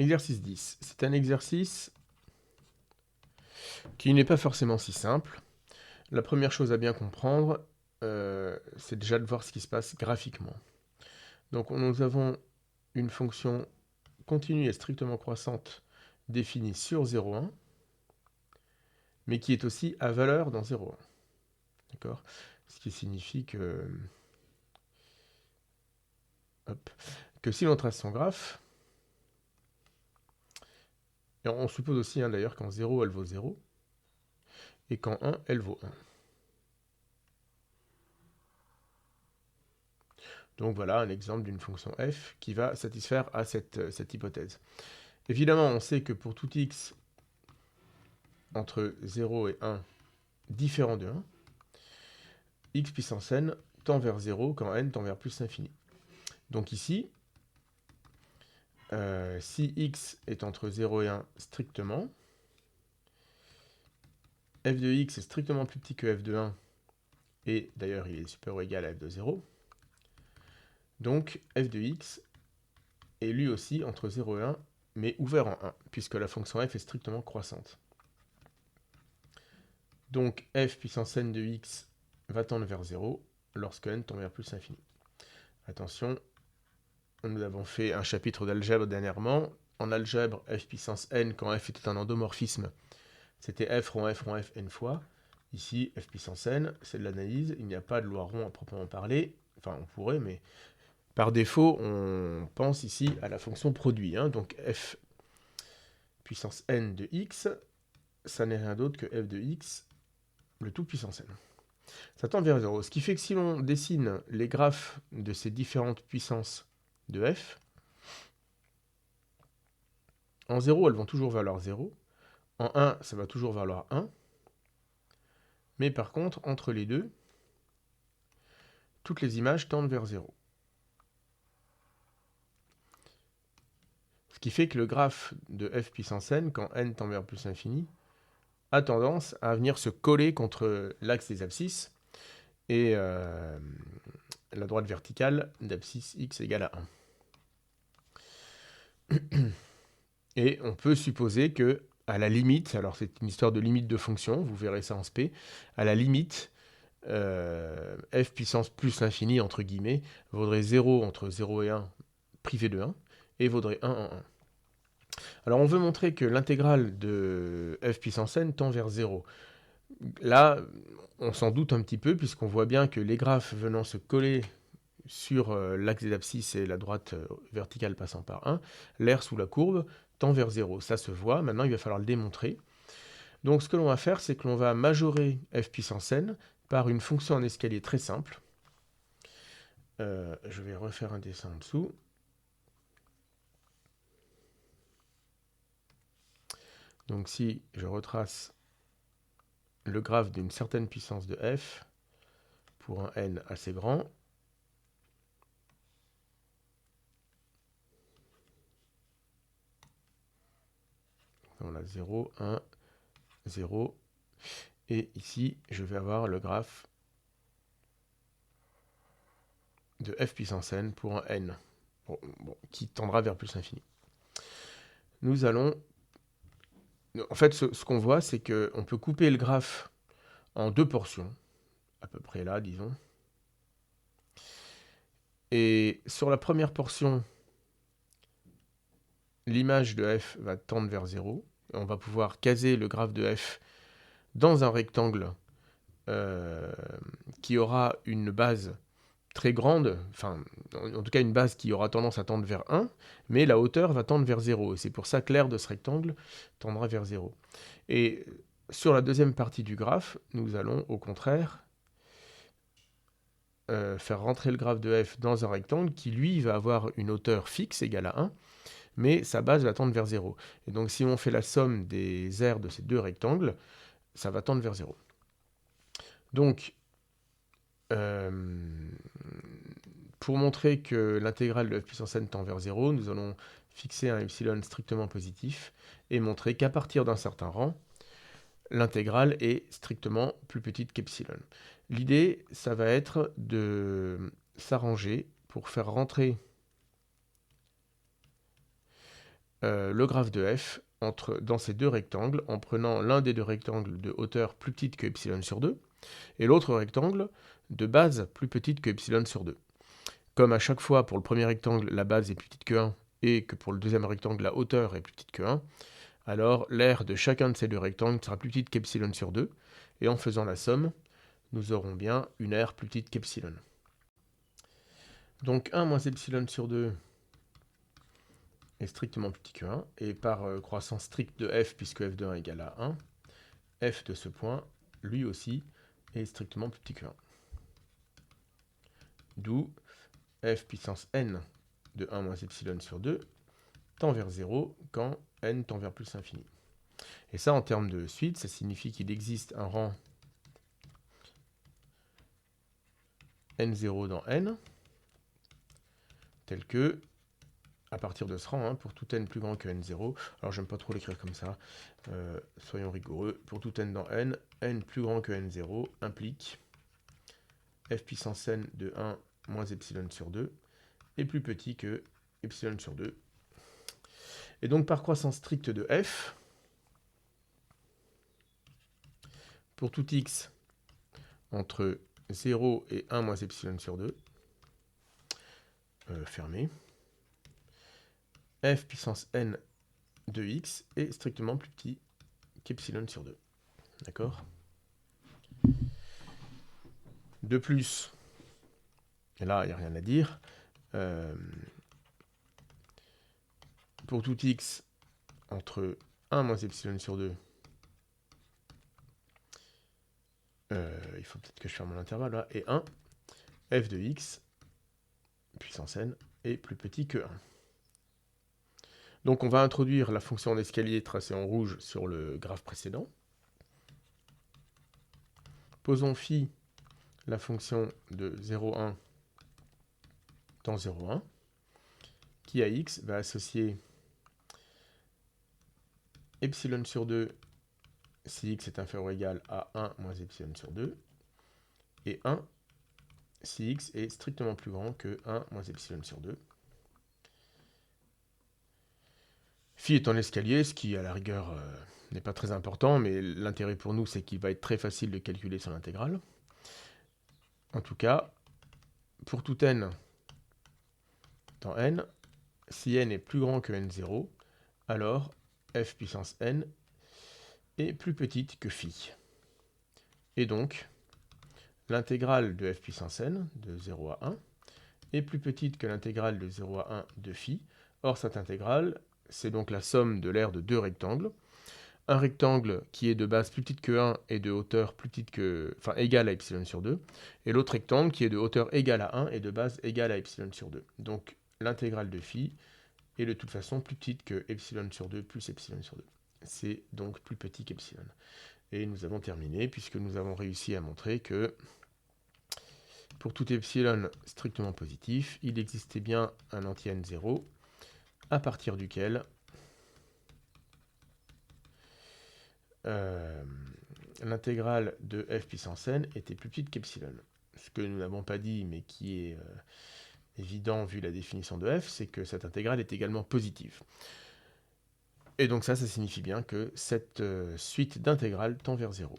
Exercice 10. C'est un exercice qui n'est pas forcément si simple. La première chose à bien comprendre, c'est déjà de voir ce qui se passe graphiquement. Donc nous avons une fonction continue et strictement croissante définie sur 0,1, mais qui est aussi à valeur dans 0,1. D'accord? Ce qui signifie que si l'on trace son graphe, et on suppose aussi d'ailleurs qu'en 0, elle vaut 0, et qu'en 1, elle vaut 1. Donc voilà un exemple d'une fonction f qui va satisfaire à cette hypothèse. Évidemment, on sait que pour tout x entre 0 et 1 différent de 1, x puissance n tend vers 0 quand n tend vers plus l'infini. Donc ici, si x est entre 0 et 1 strictement, f de x est strictement plus petit que f de 1, et d'ailleurs il est supérieur ou égal à f de 0, donc f de x est lui aussi entre 0 et 1, mais ouvert en 1, puisque la fonction f est strictement croissante. Donc f puissance n de x va tendre vers 0 lorsque n tend vers plus l'infini. Attention, nous avons fait un chapitre d'algèbre dernièrement. En algèbre, f puissance n, quand f était un endomorphisme, c'était f rond f rond f n fois. Ici, f puissance n, c'est de l'analyse. Il n'y a pas de loi rond à proprement parler. Enfin, on pourrait, mais par défaut, on pense ici à la fonction produit. Donc f puissance n de x, ça n'est rien d'autre que f de x, le tout puissance n. Ça tend vers 0. Ce qui fait que si l'on dessine les graphes de ces différentes puissances de f, en 0, elles vont toujours valoir 0. En 1, ça va toujours valoir 1. Mais par contre, entre les deux, toutes les images tendent vers 0. Ce qui fait que le graphe de f puissance n, quand n tend vers plus l'infini, a tendance à venir se coller contre l'axe des abscisses et la droite verticale d'abscisse x égale à 1. Et on peut supposer que, à la limite, alors c'est une histoire de limite de fonction, vous verrez ça en spé, à la limite, f puissance plus l'infini, entre guillemets, vaudrait 0 entre 0 et 1 privé de 1, et vaudrait 1 en 1. Alors on veut montrer que l'intégrale de f puissance n tend vers 0. Là, on s'en doute un petit peu, puisqu'on voit bien que les graphes venant se coller sur l'axe des abscisses et la droite verticale passant par 1, l'air sous la courbe tend vers 0. Ça se voit, maintenant il va falloir le démontrer. Donc ce que l'on va faire, c'est que l'on va majorer f puissance n par une fonction en escalier très simple. Je vais refaire un dessin en dessous. Donc si je retrace le graphe d'une certaine puissance de f pour un n assez grand, on a 0, 1, 0, et ici je vais avoir le graphe de f puissance n pour un n, qui tendra vers plus l'infini. Nous allons... En fait, ce qu'on voit, c'est qu'on peut couper le graphe en deux portions, à peu près là, disons. Et sur la première portion, l'image de f va tendre vers 0. Et on va pouvoir caser le graphe de f dans un rectangle qui aura une base très grande, enfin, en tout cas une base qui aura tendance à tendre vers 1, mais la hauteur va tendre vers 0. Et c'est pour ça que l'aire de ce rectangle tendra vers 0. Et sur la deuxième partie du graphe, nous allons au contraire faire rentrer le graphe de f dans un rectangle qui, lui, va avoir une hauteur fixe égale à 1, mais sa base va tendre vers 0. Et donc si on fait la somme des aires de ces deux rectangles, ça va tendre vers 0. Donc, pour montrer que l'intégrale de f puissance n tend vers 0, nous allons fixer un epsilon strictement positif et montrer qu'à partir d'un certain rang, l'intégrale est strictement plus petite qu'epsilon. L'idée, ça va être de s'arranger pour faire rentrer le graphe de f dans ces deux rectangles en prenant l'un des deux rectangles de hauteur plus petite que epsilon sur 2 et l'autre rectangle de base plus petite que epsilon sur 2. Comme à chaque fois pour le premier rectangle la base est plus petite que 1 et que pour le deuxième rectangle la hauteur est plus petite que 1, alors l'aire de chacun de ces deux rectangles sera plus petite qu'epsilon sur 2, et en faisant la somme, nous aurons bien une aire plus petite qu'epsilon. Donc 1 moins epsilon sur 2 est strictement plus petit que 1, et par croissance stricte de f, puisque f de 1 égale à 1, f de ce point, lui aussi, est strictement plus petit que 1. D'où f puissance n de 1 moins epsilon sur 2 tend vers 0 quand n tend vers plus l'infini. Et ça, en termes de suite, ça signifie qu'il existe un rang n0 dans n, tel que, à partir de ce rang, pour tout n plus grand que n0, alors j'aime pas trop l'écrire comme ça, soyons rigoureux, pour tout n dans n plus grand que n0 implique f puissance n de 1 moins epsilon sur 2 est plus petit que epsilon sur 2. Et donc par croissance stricte de f, pour tout x entre 0 et 1 moins epsilon sur 2, fermé, f puissance n de x est strictement plus petit qu'epsilon sur 2. D'accord? De plus, et là il n'y a rien à dire, pour tout x entre 1 moins epsilon sur 2, il faut peut-être que je ferme mon intervalle là, et 1, f de x, puissance n, est plus petit que 1. Donc on va introduire la fonction d'escalier tracée en rouge sur le graphe précédent. Posons phi la fonction de 0,1 dans 0,1, qui à x va associer epsilon sur 2 si x est inférieur ou égal à 1 moins epsilon sur 2, et 1 si x est strictement plus grand que 1 moins epsilon sur 2. Phi est en escalier, ce qui à la rigueur n'est pas très important, mais l'intérêt pour nous c'est qu'il va être très facile de calculer son intégrale. En tout cas, pour tout n dans n, si n est plus grand que n0, alors f puissance n est plus petite que phi. Et donc, l'intégrale de f puissance n, de 0 à 1, est plus petite que l'intégrale de 0 à 1 de phi. Or, cette intégrale, c'est donc la somme de l'aire de deux rectangles. Un rectangle qui est de base plus petite que 1 et de hauteur plus petite que, enfin, égale à epsilon sur 2, et l'autre rectangle qui est de hauteur égale à 1 et de base égale à epsilon sur 2. Donc, l'intégrale de phi est de toute façon plus petite que epsilon sur 2 plus epsilon sur 2. C'est donc plus petit qu'epsilon. Et nous avons terminé, puisque nous avons réussi à montrer que pour tout epsilon strictement positif, il existait bien un anti-n0, à partir duquel l'intégrale de f puissance n était plus petite qu'epsilon. Ce que nous n'avons pas dit, mais qui est évident vu la définition de f, c'est que cette intégrale est également positive. Et donc ça signifie bien que cette suite d'intégrales tend vers 0.